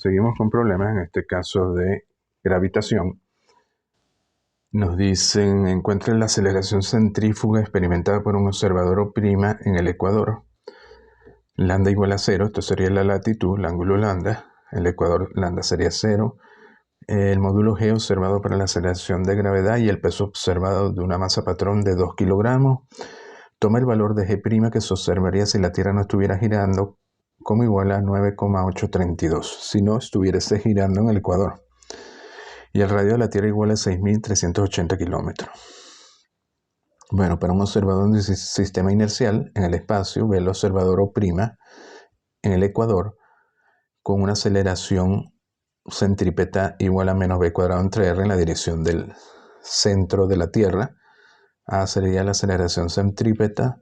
Seguimos con problemas, en este caso de gravitación. Nos dicen, encuentren la aceleración centrífuga experimentada por un observador O' en el ecuador. Lambda igual a 0, esto sería la latitud, el ángulo lambda. El ecuador lambda sería 0. El módulo G observado para la aceleración de gravedad y el peso observado de una masa patrón de 2 kilogramos. Toma el valor de G' que se observaría si la Tierra no estuviera girando como igual a 9,832, si no estuviese girando en el ecuador. Y el radio de la Tierra igual a 6.380 kilómetros. Bueno, para un observador de sistema inercial en el espacio, ve el observador O' en el ecuador con una aceleración centrípeta igual a menos b cuadrado entre r en la dirección del centro de la Tierra. A sería la aceleración centrípeta.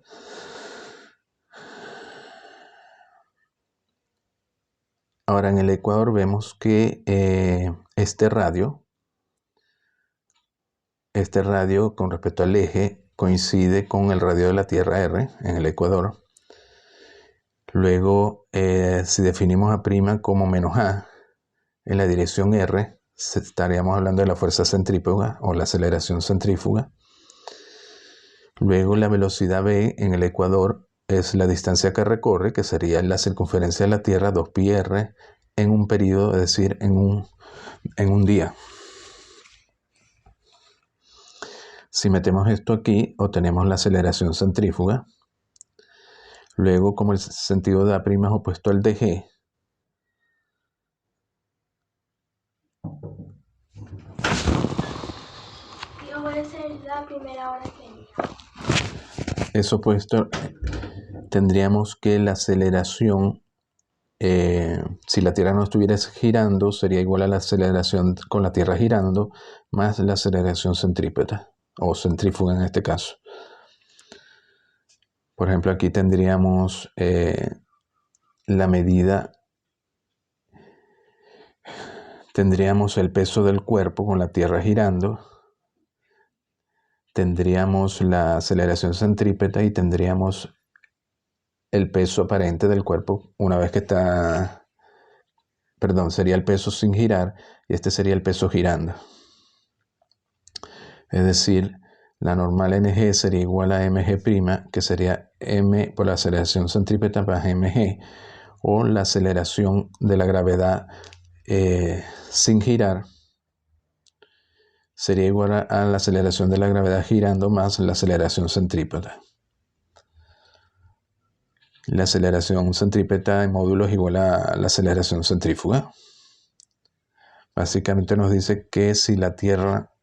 Ahora en el ecuador vemos que este radio con respecto al eje coincide con el radio de la Tierra r en el ecuador. Luego, si definimos a' como menos a en la dirección r, estaríamos hablando de la fuerza centrífuga o la aceleración centrífuga. Luego la velocidad v en el ecuador es la distancia que recorre, que sería la circunferencia de la Tierra, 2πr, en un periodo, es decir, en un día. Si metemos esto aquí, obtenemos la aceleración centrífuga. Luego, como el sentido de A' es opuesto al de G, ¿Cuál es la primera hora que es opuesto, tendríamos que la aceleración, si la Tierra no estuviera girando, sería igual a la aceleración con la Tierra girando, más la aceleración centrípeta, o centrífuga en este caso. Por ejemplo, aquí tendríamos la medida, tendríamos el peso del cuerpo con la Tierra girando, tendríamos la aceleración centrípeta y tendríamos el peso aparente del cuerpo una vez que está, sería el peso sin girar y este sería el peso girando. Es decir, la normal NG sería igual a mg', que sería m por la aceleración centrípeta más mg, o la aceleración de la gravedad sin girar sería igual a la aceleración de la gravedad girando más la aceleración centrípeta. La aceleración centrípeta en módulo es igual a la aceleración centrífuga. Básicamente nos dice que si la Tierra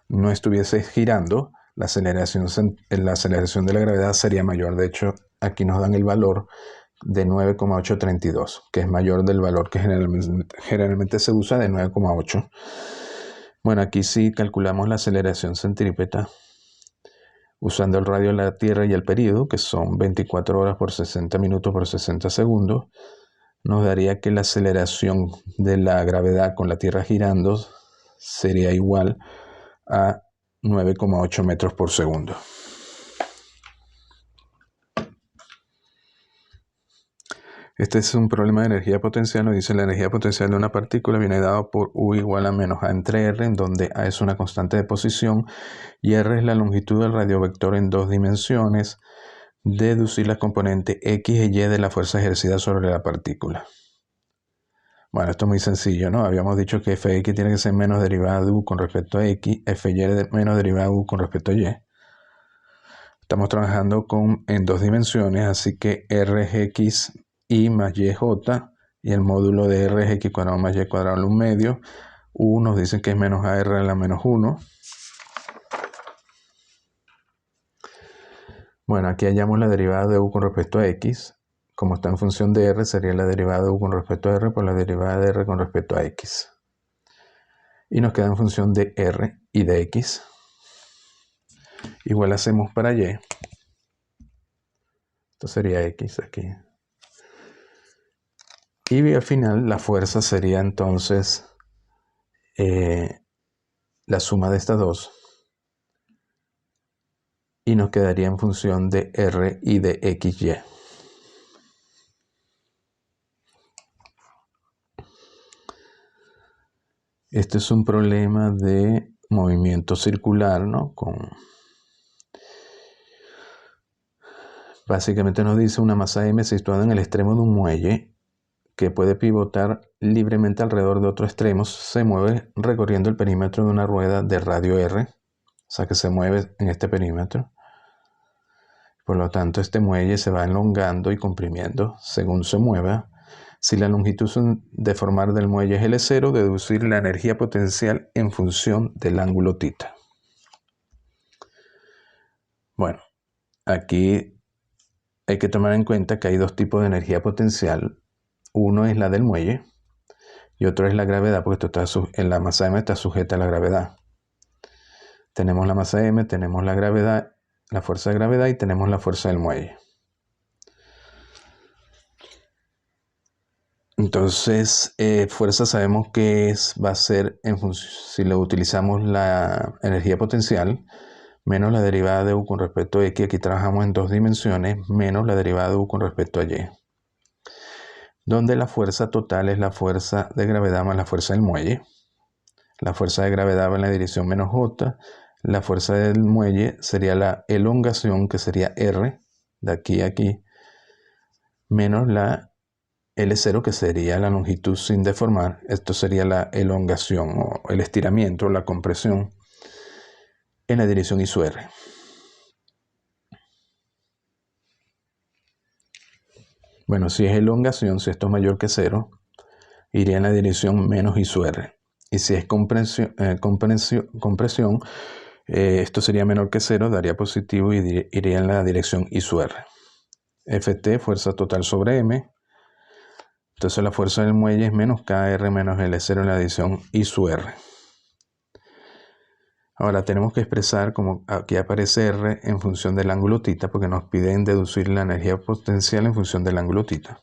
no estuviese girando, la aceleración de la gravedad sería mayor. De hecho, aquí nos dan el valor de 9,832, que es mayor del valor que generalmente se usa de 9,8. Bueno, aquí sí calculamos la aceleración centrípeta usando el radio de la Tierra y el periodo, que son 24 horas por 60 minutos por 60 segundos. Nos daría que la aceleración de la gravedad con la Tierra girando sería igual a 9,8 metros por segundo. Este es un problema de energía potencial. Nos dice la energía potencial de una partícula viene dado por U igual a menos A entre R, en donde A es una constante de posición y R es la longitud del radiovector en 2 dimensiones. Deducir las componentes X y Y de la fuerza ejercida sobre la partícula. Bueno, esto es muy sencillo, ¿no? Habíamos dicho que Fx tiene que ser menos derivada de U con respecto a X, Fy menos derivada de U con respecto a Y. Estamos trabajando en 2 dimensiones, así que R es X y más YJ, y el módulo de R es X cuadrado más Y cuadrado a un medio. U nos dicen que es menos AR a la menos 1. Bueno, aquí hallamos la derivada de U con respecto a X. Como está en función de R, sería la derivada de U con respecto a R por la derivada de R con respecto a X. Y nos queda en función de R y de X. Igual hacemos para Y. Esto sería X aquí. Y al final la fuerza sería entonces la suma de estas dos. Y nos quedaría en función de R y de XY. Este es un problema de movimiento circular, ¿no? Básicamente nos dice una masa M situada en el extremo de un muelle que puede pivotar libremente alrededor de otro extremo, se mueve recorriendo el perímetro de una rueda de radio R, o sea que se mueve en este perímetro. Por lo tanto, este muelle se va elongando y comprimiendo según se mueva. Si la longitud de formar del muelle es L0, deducir la energía potencial en función del ángulo θ. Bueno, aquí hay que tomar en cuenta que hay dos tipos de energía potencial. Uno es la del muelle y otro es la gravedad, porque la masa M está sujeta a la gravedad. Tenemos la masa M, tenemos la gravedad, la fuerza de gravedad y tenemos la fuerza del muelle. Entonces, fuerza sabemos que va a ser, si lo utilizamos la energía potencial, menos la derivada de U con respecto a X, aquí trabajamos en 2 dimensiones, menos la derivada de U con respecto a Y. Donde la fuerza total es la fuerza de gravedad más la fuerza del muelle. La fuerza de gravedad va en la dirección menos J. La fuerza del muelle sería la elongación, que sería R, de aquí a aquí, menos la L0, que sería la longitud sin deformar. Esto sería la elongación o el estiramiento, la compresión en la dirección I sub R. Bueno, si es elongación, si esto es mayor que 0, iría en la dirección menos I sub R. Y si es compresión, esto sería menor que 0, daría positivo y iría en la dirección I sub R. Ft, fuerza total sobre M. Entonces la fuerza del muelle es menos KR menos L0 en la dirección I sub R. Ahora tenemos que expresar, como aquí aparece R, en función del ángulo θ, porque nos piden deducir la energía potencial en función del ángulo θ.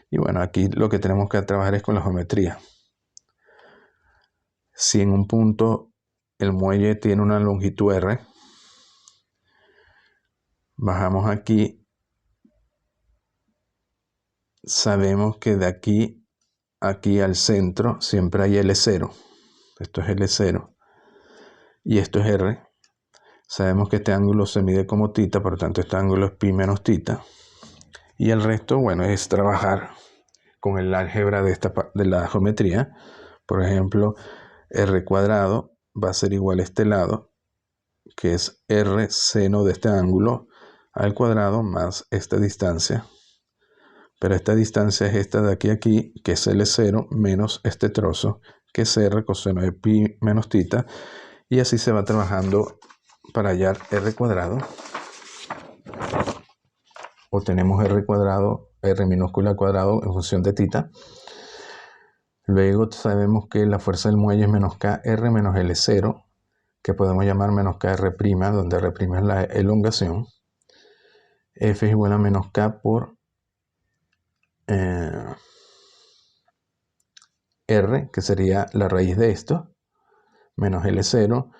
Y bueno, aquí lo que tenemos que trabajar es con la geometría. Si en un punto el muelle tiene una longitud R, bajamos aquí, sabemos que de aquí al centro siempre hay L0. Esto es L0 y esto es R. Sabemos que este ángulo se mide como θ, por lo tanto este ángulo es pi menos θ. Y el resto, bueno, es trabajar con el álgebra de la geometría. Por ejemplo, R cuadrado va a ser igual a este lado, que es R seno de este ángulo al cuadrado más esta distancia. Pero esta distancia es esta de aquí a aquí, que es L0 menos este trozo, que es R coseno de pi menos θ. Y así se va trabajando para hallar R cuadrado. Obtenemos R cuadrado, R minúscula al cuadrado en función de θ. Luego sabemos que la fuerza del muelle es menos KR menos L0, que podemos llamar menos KR', donde R' es la elongación. F es igual a menos K por R, que sería la raíz de esto, menos L0,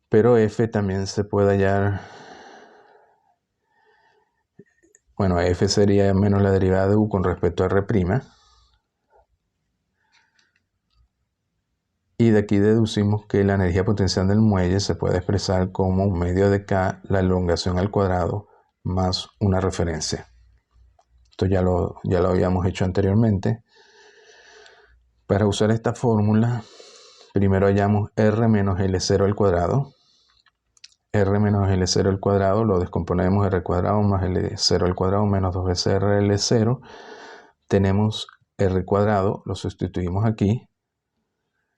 pero F también se puede hallar, bueno, F sería menos la derivada de U con respecto a R', y de aquí deducimos que la energía potencial del muelle se puede expresar como un medio de K, la elongación al cuadrado, más una referencia. Esto ya lo habíamos hecho anteriormente. Para usar esta fórmula, primero hallamos R menos L0 al cuadrado. R menos L0 al cuadrado lo descomponemos R cuadrado más L0 al cuadrado menos 2 veces RL0. Tenemos R cuadrado, lo sustituimos aquí.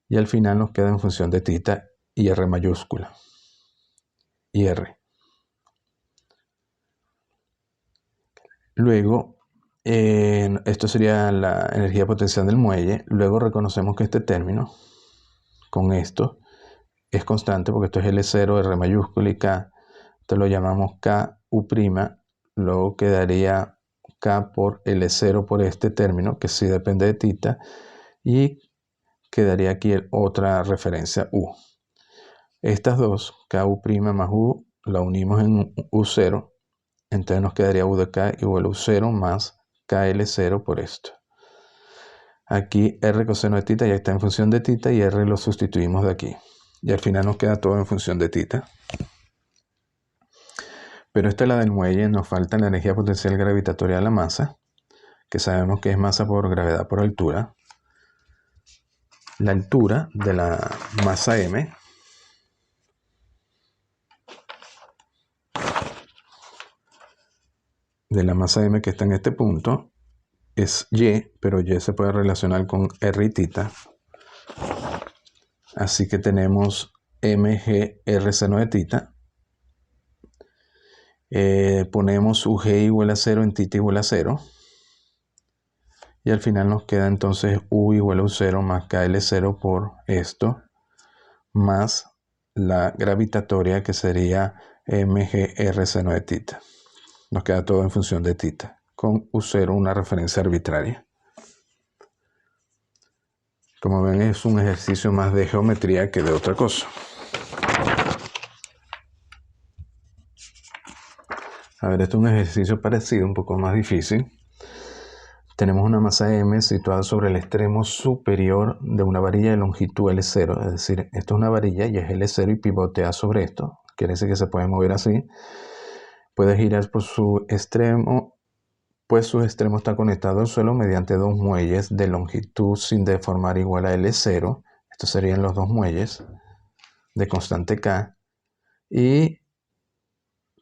Y al final nos queda en función de θ y R mayúscula. Y R. Luego, esto sería la energía potencial del muelle. Luego reconocemos que este término, con esto, es constante porque esto es L0, R mayúscula y K. Esto lo llamamos KU'. Luego quedaría K por L0 por este término, que sí depende de θ. Y quedaría aquí otra referencia U. Estas dos, KU' más U, la unimos en U0. Entonces nos quedaría U de K igual a U0 más KL0 por esto. Aquí R coseno de θ ya está en función de θ y R lo sustituimos de aquí. Y al final nos queda todo en función de θ. Pero esta es la del muelle, nos falta la energía potencial gravitatoria de la masa, que sabemos que es masa por gravedad por altura. La altura de la masa M que está en este punto es Y, pero Y se puede relacionar con R y θ. Así que tenemos mg r seno de θ. Ponemos UG igual a 0 en θ igual a 0. Y al final nos queda entonces U igual a U0 más KL0 por esto, más la gravitatoria que sería mgr seno de θ. Nos queda todo en función de θ, con U0 una referencia arbitraria. Como ven, es un ejercicio más de geometría que de otra cosa. A ver, este es un ejercicio parecido, un poco más difícil. Tenemos una masa M situada sobre el extremo superior de una varilla de longitud L0. Es decir, esto es una varilla y es L0 y pivotea sobre esto. Quiere decir que se puede mover así. Puede girar por su extremo, pues su extremo está conectado al suelo mediante dos muelles de longitud sin deformar igual a L0. Estos serían los dos muelles de constante K. Y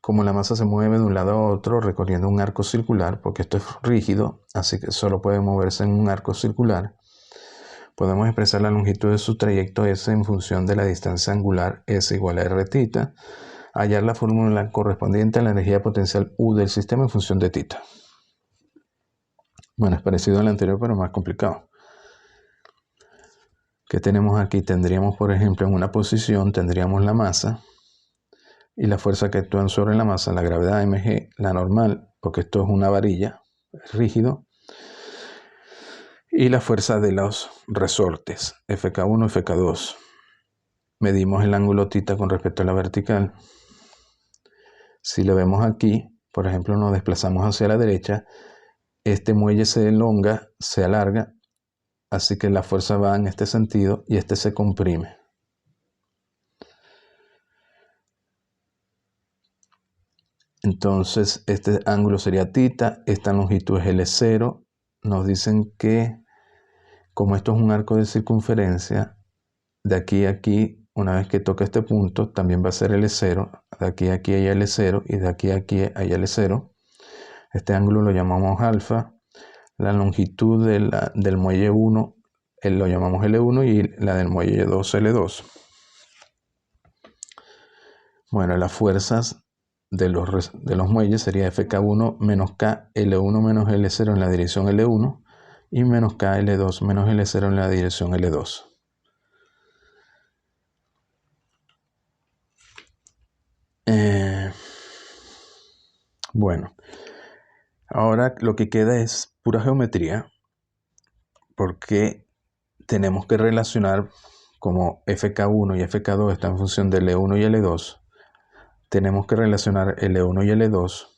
como la masa se mueve de un lado a otro recorriendo un arco circular, porque esto es rígido, así que solo puede moverse en un arco circular, podemos expresar la longitud de su trayecto S en función de la distancia angular S igual a Rθ, hallar la fórmula correspondiente a la energía potencial U del sistema en función de θ. Bueno, es parecido al anterior, pero más complicado. ¿Qué tenemos aquí? Tendríamos, por ejemplo, en una posición, tendríamos la masa y la fuerza que actúan sobre la masa, la gravedad mg, la normal, porque esto es una varilla, es rígido, y la fuerza de los resortes, Fk1, Fk2. Medimos el ángulo θ con respecto a la vertical. Si lo vemos aquí, por ejemplo, nos desplazamos hacia la derecha, este muelle se elonga, se alarga, así que la fuerza va en este sentido y este se comprime. Entonces, este ángulo sería θ, esta longitud es L0. Nos dicen que, como esto es un arco de circunferencia, de aquí a aquí, una vez que toca este punto, también va a ser L0. De aquí a aquí hay L0 y de aquí a aquí hay L0. Este ángulo lo llamamos alfa. La longitud del muelle 1 lo llamamos L1 y la del muelle 2 L2. Bueno, las fuerzas de los muelles sería Fk1 menos K L1 menos L0 en la dirección L1 y menos K L2 menos L0 en la dirección L2. Bueno, ahora lo que queda es pura geometría, porque tenemos que relacionar, como Fk1 y Fk2 están en función de L1 y L2, tenemos que relacionar L1 y L2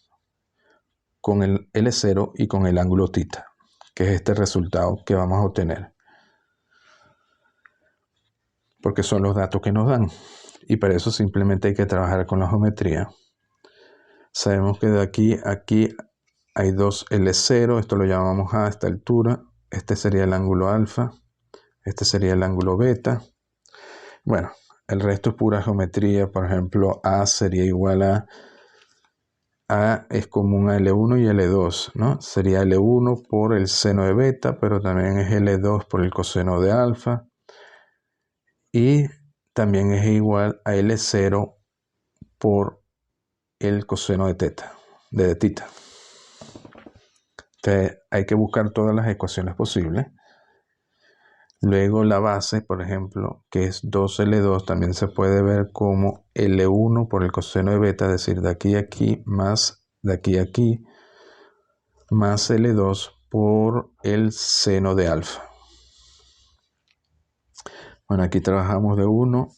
con el L0 y con el ángulo θ, que es este resultado que vamos a obtener, porque son los datos que nos dan, y para eso simplemente hay que trabajar con la geometría. Sabemos que de aquí a aquí hay dos L0, esto lo llamamos A a esta altura, este sería el ángulo alfa, este sería el ángulo beta. Bueno, el resto es pura geometría. Por ejemplo, A sería igual a es común a L1 y L2, ¿no? Sería L1 por el seno de beta, pero también es L2 por el coseno de alfa. Y también es igual a L0 por el coseno de θ. Entonces hay que buscar todas las ecuaciones posibles. Luego la base, por ejemplo, que es 2L2, también se puede ver como L1 por el coseno de beta, es decir, de aquí a aquí más de aquí a aquí, más L2 por el seno de alfa. Bueno, aquí trabajamos de 1.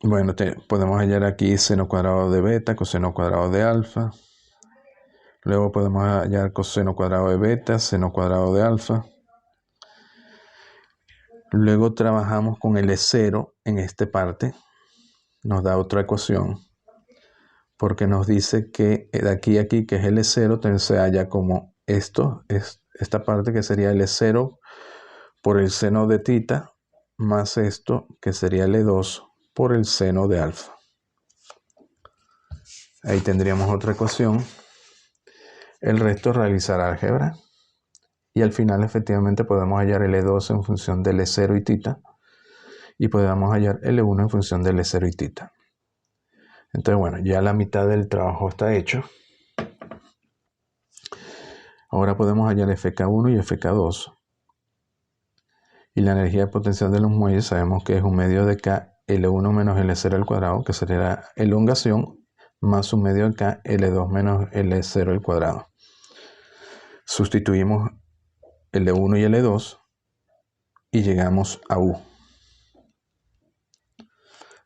Bueno, podemos hallar aquí seno cuadrado de beta, coseno cuadrado de alfa. Luego podemos hallar coseno cuadrado de beta, seno cuadrado de alfa. Luego trabajamos con L0 en esta parte. Nos da otra ecuación. Porque nos dice que de aquí a aquí, que es L0, también se halla como esta parte que sería L0 por el seno de tita, más esto que sería L2 por el seno de alfa. Ahí tendríamos otra ecuación. El resto es realizar álgebra. Y al final efectivamente podemos hallar L2 en función de L0 y tita. Y podemos hallar L1 en función de L0 y tita. Entonces bueno, ya la mitad del trabajo está hecho. Ahora podemos hallar FK1 y FK2. Y la energía potencial de los muelles sabemos que es un medio de K L1 menos L0 al cuadrado, que sería la elongación, más un medio de K L2 menos L0 al cuadrado. Sustituimos L1 y L2 y llegamos a U.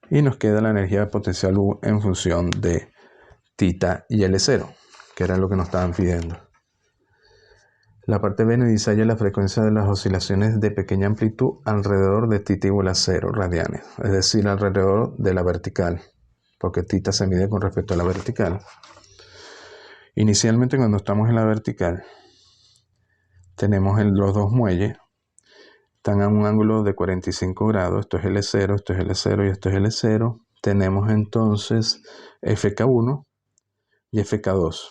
Y nos queda la energía potencial U en función de tita y L0, que era lo que nos estaban pidiendo. La parte B nos dice la frecuencia de las oscilaciones de pequeña amplitud alrededor de tita igual a 0 radianes, es decir, alrededor de la vertical, porque tita se mide con respecto a la vertical. Inicialmente, cuando estamos en la vertical, tenemos los dos muelles, están a un ángulo de 45 grados, esto es L0, esto es L0 y esto es L0. Tenemos entonces FK1 y FK2.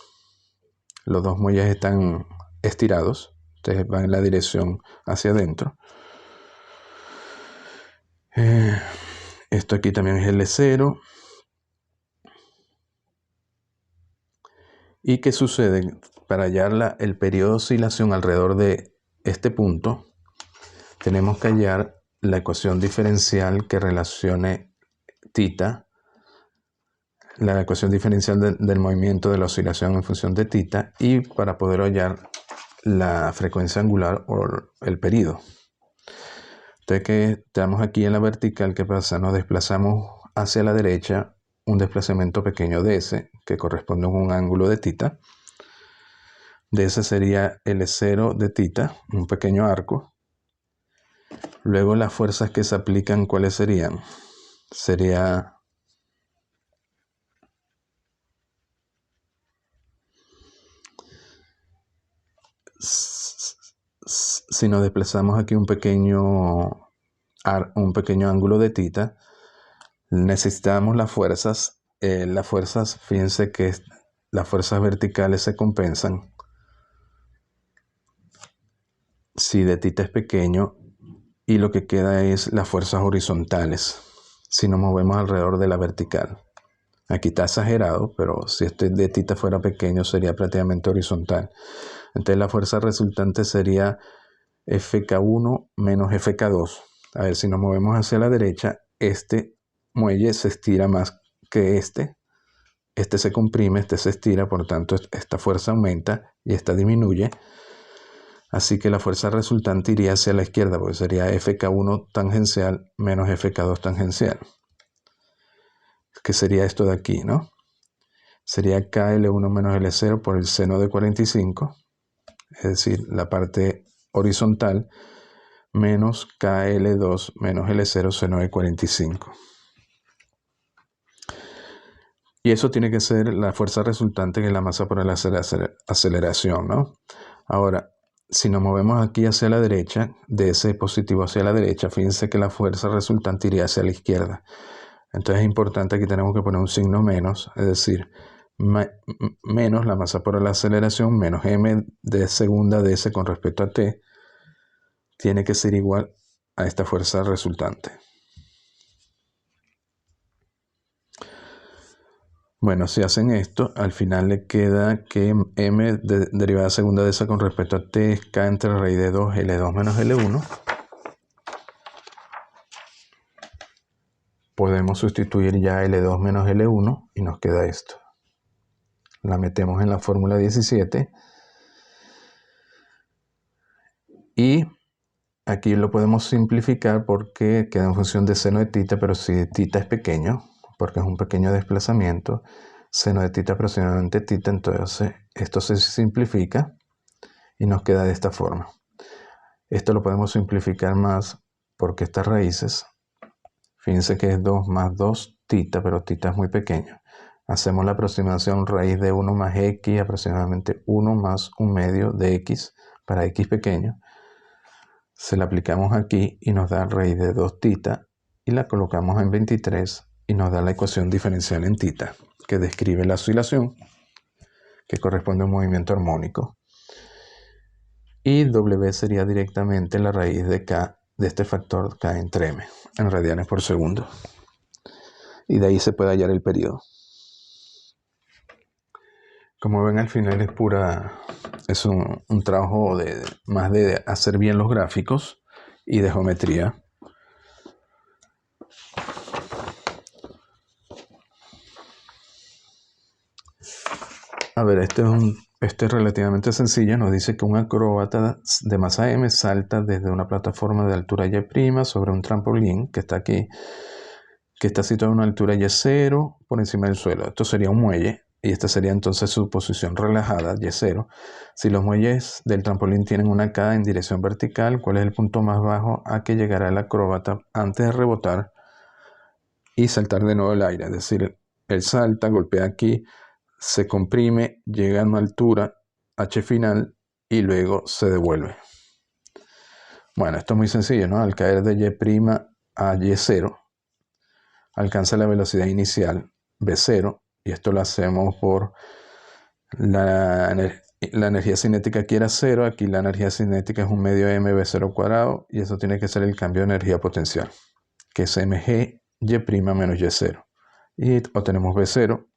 Los dos muelles están estirados, ustedes van en la dirección hacia adentro. Esto aquí también es L0. ¿Y qué sucede? Para hallar el periodo de oscilación alrededor de este punto, tenemos que hallar la ecuación diferencial que relacione tita, la ecuación diferencial del movimiento de la oscilación en función de tita, y para poder hallar la frecuencia angular o el periodo. Entonces, que estamos aquí en la vertical, ¿qué pasa? Nos desplazamos hacia la derecha un desplazamiento pequeño ds, que corresponde a un ángulo de tita. ds sería L0 de tita, un pequeño arco. Luego las fuerzas que se aplican, ¿cuáles serían? Sería si nos desplazamos aquí un pequeño ángulo de tita, necesitamos las fuerzas. Fíjense que las fuerzas verticales se compensan si de tita es pequeño, y lo que queda es las fuerzas horizontales si nos movemos alrededor de la vertical. Aquí está exagerado, pero si este de tita fuera pequeño sería prácticamente horizontal. Entonces la fuerza resultante sería FK1 menos FK2. A ver, si nos movemos hacia la derecha, este muelle se estira más que este se comprime, este se estira, por tanto esta fuerza aumenta y esta disminuye. Así que la fuerza resultante iría hacia la izquierda, porque sería FK1 tangencial menos FK2 tangencial. Que sería esto de aquí, ¿no? Sería KL1 menos L0 por el seno de 45, es decir, la parte horizontal, menos KL2 menos L0 seno de 45. Y eso tiene que ser la fuerza resultante, que es la masa por la aceleración, ¿no? Ahora, si nos movemos aquí hacia la derecha, de ese positivo hacia la derecha, fíjense que la fuerza resultante iría hacia la izquierda. Entonces es importante, aquí tenemos que poner un signo menos, es decir, menos la masa por la aceleración, menos m de segunda de s con respecto a t, tiene que ser igual a esta fuerza resultante. Bueno, si hacen esto, al final le queda que m derivada segunda de s con respecto a t es k entre raíz de 2 L2 menos L1. Podemos sustituir ya L2 menos L1 y nos queda esto. La metemos en la fórmula 17. Y aquí lo podemos simplificar porque queda en función de seno de tita, pero si tita es pequeño, porque es un pequeño desplazamiento, seno de θ aproximadamente θ, entonces esto se simplifica y nos queda de esta forma. Esto lo podemos simplificar más porque estas raíces, fíjense que es 2 más 2 θ, pero θ es muy pequeño. Hacemos la aproximación raíz de 1 más x, aproximadamente 1 más 1 medio de x para x pequeño. Se la aplicamos aquí y nos da raíz de 2 θ y la colocamos en 23 y nos da la ecuación diferencial en θ, que describe la oscilación, que corresponde a un movimiento armónico. Y W sería directamente la raíz de K, de este factor K entre M, en radianes por segundo. Y de ahí se puede hallar el periodo. Como ven, al final es un trabajo más de hacer bien los gráficos y de geometría. A ver, este es relativamente sencillo. Nos dice que un acróbata de masa M salta desde una plataforma de altura Y' sobre un trampolín que está aquí, que está situado a una altura Y0 por encima del suelo. Esto sería un muelle y esta sería entonces su posición relajada, Y0. Si los muelles del trampolín tienen una K en dirección vertical, ¿cuál es el punto más bajo a que llegará el acróbata antes de rebotar y saltar de nuevo el aire? Es decir, él salta, golpea aquí, se comprime, llega a una altura H final y luego se devuelve. Bueno, esto es muy sencillo, ¿no? Al caer de Y' a Y0, alcanza la velocidad inicial V0, y esto lo hacemos por la energía cinética aquí era 0, aquí la energía cinética es un medio mv0 cuadrado, y eso tiene que ser el cambio de energía potencial, que es mg Y' menos Y0. Y obtenemos V0.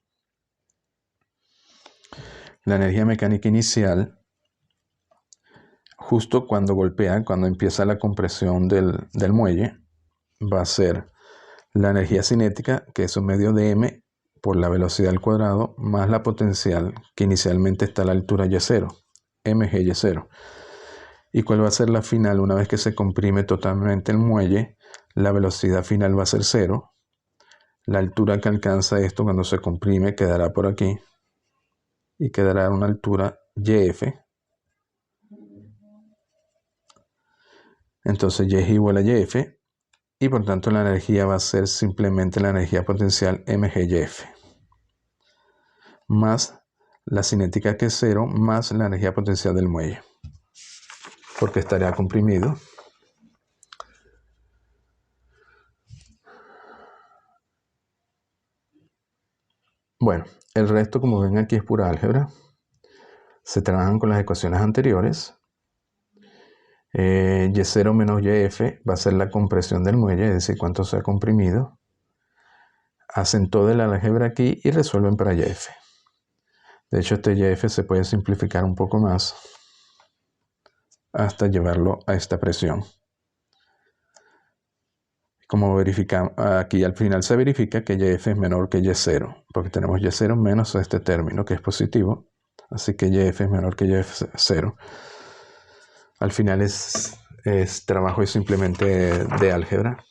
La energía mecánica inicial, justo cuando golpea, cuando empieza la compresión del muelle, va a ser la energía cinética, que es un medio de m por la velocidad al cuadrado, más la potencial, que inicialmente está a la altura Y0, mg Y0. ¿Y cuál va a ser la final? Una vez que se comprime totalmente el muelle, la velocidad final va a ser 0. La altura que alcanza esto cuando se comprime quedará por aquí y quedará a una altura YF. Entonces Y es igual a YF y por tanto la energía va a ser simplemente la energía potencial mgYF más la cinética, que es 0, más la energía potencial del muelle, porque estaría comprimido. Bueno, el resto, como ven aquí, es pura álgebra. Se trabajan con las ecuaciones anteriores. Y0 menos YF va a ser la compresión del muelle, es decir, cuánto se ha comprimido. Hacen todo el álgebra aquí y resuelven para YF. De hecho, este YF se puede simplificar un poco más hasta llevarlo a esta presión. Como verificamos, aquí al final se verifica que YF es menor que Y0, porque tenemos Y0 menos este término, que es positivo. Así que YF es menor que Y0. Al final es trabajo simplemente de álgebra.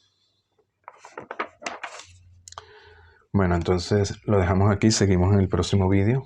Bueno, entonces lo dejamos aquí, seguimos en el próximo vídeo.